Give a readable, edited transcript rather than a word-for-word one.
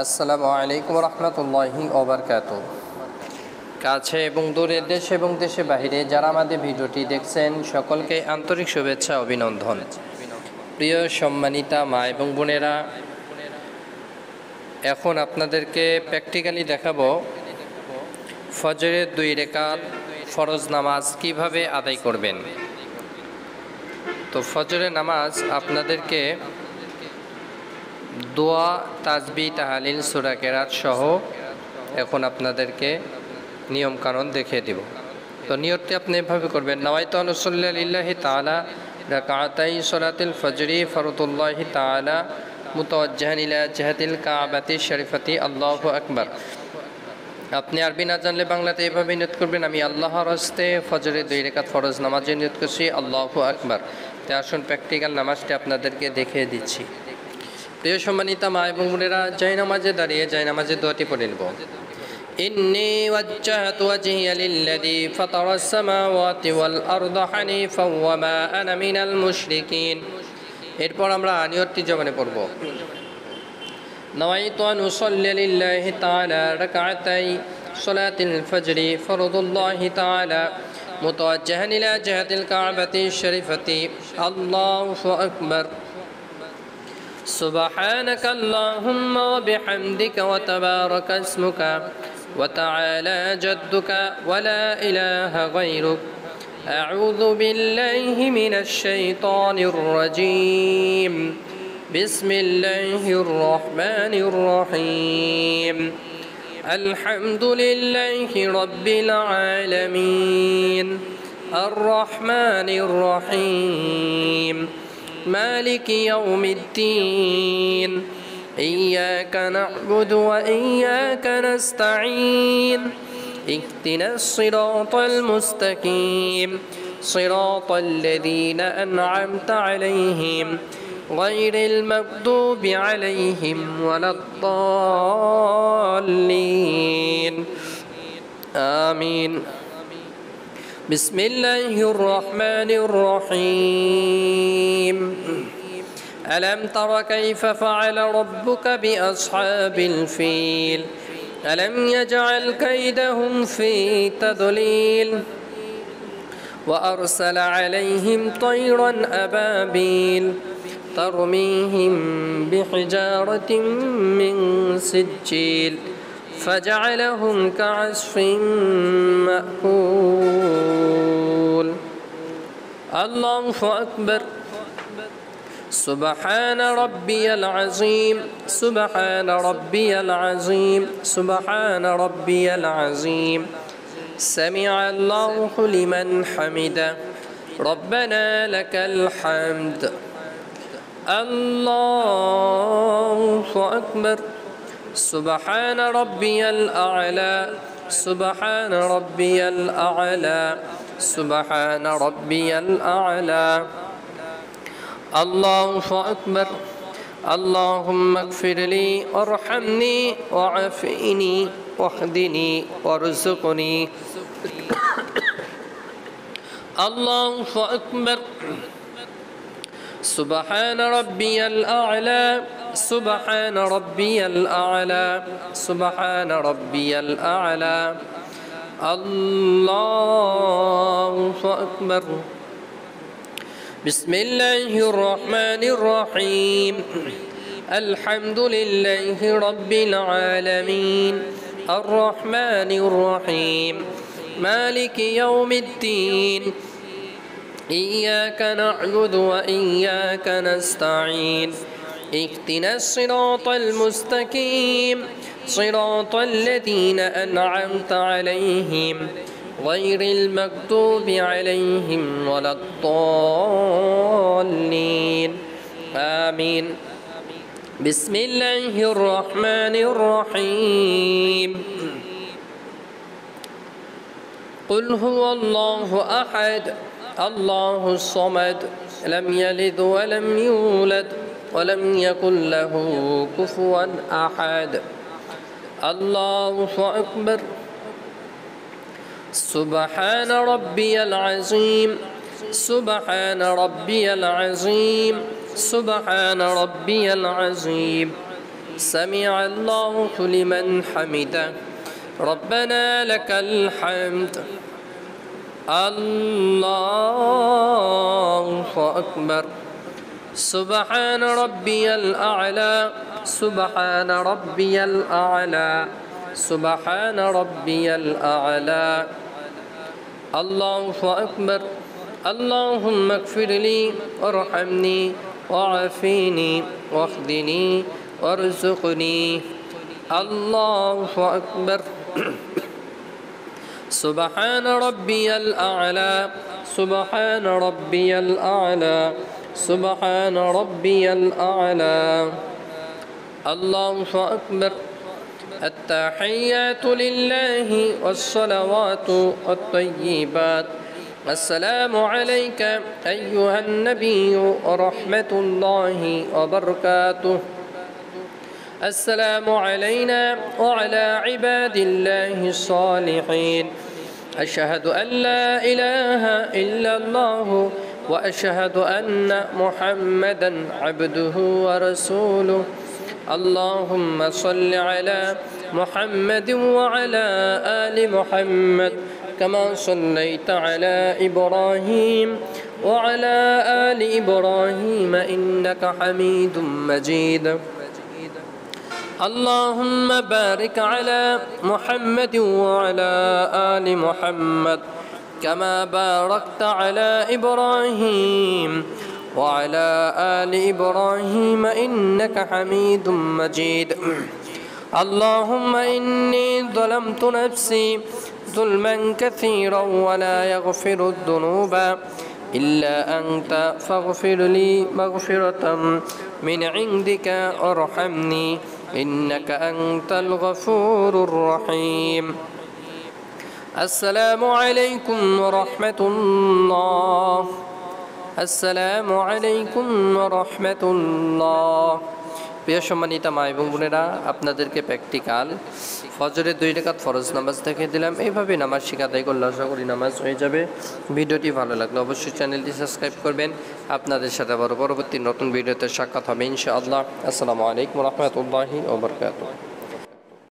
আসসালামু আলাইকুম রহমতুল্লাহি ওয়া বারাকাতুহু। কাছে এবং দূরের দেশে এবং দেশের বাইরে যারা আমাদের ভিডিওটি দেখছেন সকলকে আন্তরিক শুভেচ্ছা অভিনন্দন। প্রিয় সম্মানিতা মা এবং বোনেরা, এখন আপনাদেরকে প্র্যাকটিক্যালি দেখাবো ফজরের 2 রাকাত ফরজ নামাজ কিভাবে আদায় করবেন। তো ফজরের নামাজ আপনাদেরকে দোয়া, তাসবিহ, তাহলিল, সূরা কেরাত সহ এখন আপনাদেরকে নিয়ম কানুন দেখিয়ে দেব। তো নিয়তটি আপনি এভাবে করবেন: নাওয়াইতু আন উসাল্লি লিল্লাহি তাআলা রাকাতাই সালাতিল ফজরি ফরদুল্লাহি তাআলা মুতাওয়াজ্জিহান ইলা জিহাতিল কাবাতি শরীফাতি, আল্লাহু আকবার। আপনি আরবি না জানলে বাংলাতে এভাবে নিয়ত করবেন: আমি আল্লাহর হস্তে ফজরের 2 রাকাত ফরজ নামাজে নিয়ত করছি, আল্লাহু আকবার। তো আসুন প্র্যাকটিক্যাল নামাজটি আপনাদেরকে দেখিয়ে দিচ্ছি। প্রিয় সম্মানিতা মা এবং বোনেরা, জায় নামাজে দাঁড়িয়ে জায় নামাজের দোয়াটি পড়ে নেব: ইন্নী ওয়াজ্জাহতু ওয়াজহিয়া লিল্লাযী ফাতারাস সামাওয়াতি ওয়াল আরদা হানিফাও ওয়া মা আনা মিনাল মুশরিকিন। এরপর আমরা নিয়তটি জবানে পড়ব: নাওয়াইতু আন উসাল্লি লিল্লাহি তাআলা রাকাতাই সালাতিল ফজরি ফরদুল্লাহি তাআলা মুতাওয়াজ্জিহান ইলা জিহাতিল কাবাতি শরীফাতি, আল্লাহু আকবার। سبحانك اللهم وبحمدك وتبارك اسمك وتعالى جدك ولا إله غيرك، أعوذ بالله من الشيطان الرجيم، بسم الله الرحمن الرحيم، الحمد لله رب العالمين، الرحمن الرحيم، مالك يوم الدين، إياك نعبد وإياك نستعين، اهدنا الصراط المستقيم، صراط الذين أنعمت عليهم غير المغضوب عليهم ولا الضالين، آمين. بسم الله الرحمن الرحيم، ألم تر كيف فعل ربك بأصحاب الفيل، ألم يجعل كيدهم في تضليل، وأرسل عليهم طيرا أبابيل ترميهم بحجارة من سجيل فجعلهم كعصف مأكول، الله أكبر. سبحان ربي العظيم، سبحان ربي العظيم، سبحان ربي العظيم، سمع الله لمن حمده، ربنا لك الحمد، الله أكبر. سبحان ربي الأعلى، سبحان ربي الأعلى، سبحان ربي الأعلى، الله أكبر. اللهم اغفر لي وارحمني وعافني واهدني وارزقني، الله أكبر. سبحان ربي الأعلى، سبحان ربي الأعلى، سبحان ربي الأعلى، الله أكبر. بسم الله الرحمن الرحيم، الحمد لله رب العالمين، الرحمن الرحيم، مالك يوم الدين، إياك نعبد وإياك نستعين، اهدنا الصراط المستقيم، صراط الذين أنعمت عليهم غير المغضوب عليهم ولا الضالين، آمين. بسم الله الرحمن الرحيم، قل هو الله أحد الله الصمد لم يلد ولم يولد ولم يكن له كفوا أحد، الله أكبر. سبحان ربي العظيم، سبحان ربي العظيم، سبحان ربي العظيم، سمع الله لمن حمده ربنا لك الحمد الله أكبر سبحان ربي الأعلى سبحان ربي الأعلى سبحان ربي الأعلى الله أكبر اللهم اغفر لي وارحمني وعافيني واهدني وارزقني الله أكبر سبحان ربي الأعلى سبحان ربي الأعلى سبحان ربي الأعلى الله أكبر التحيات لله والصلوات الطيبات السلام عليك أيها النبي ورحمة الله وبركاته السلام علينا وعلى عباد الله الصالحين أشهد أن لا إله إلا الله وأشهد أن محمدا عبده ورسوله اللهم صل على محمد وعلى آل محمد كما صليت على إبراهيم وعلى آل إبراهيم إنك حميد مجيد اللهم بارك على محمد وعلى آل محمد كما باركت على إبراهيم وعلى آل إبراهيم إنك حميد مجيد اللهم إني ظلمت نفسي ظلما كثيرا ولا يغفر الذنوب إلا أنت فاغفر لي مغفرة من عندك وارحمني إنك أنت الغفور الرحيم السلام عليكم ورحمة الله السلام عليكم ورحمة الله প্রিয় সম্মানিত মা এবং বোনেরা, আপনাদেরকে প্র্যাকটিক্যাল ফজরের 2 রাকাত ফরজ নামাজ দেখিয়ে দিলাম। এইভাবে নামাজ শিখা আদায় করলে আশা করি নামাজ হয়ে যাবে। ভিডিওটি ভালো লাগলে অবশ্যই চ্যানেলটি সাবস্ক্রাইব করবেন। আপনাদের সাথে আবার পরবর্তী নতুন ভিডিওতে সাক্ষাৎ হবে ইনশাআল্লাহ। আসসালামু আলাইকুম ওয়া রাহমাতুল্লাহি ওয়া বারাকাতুহু।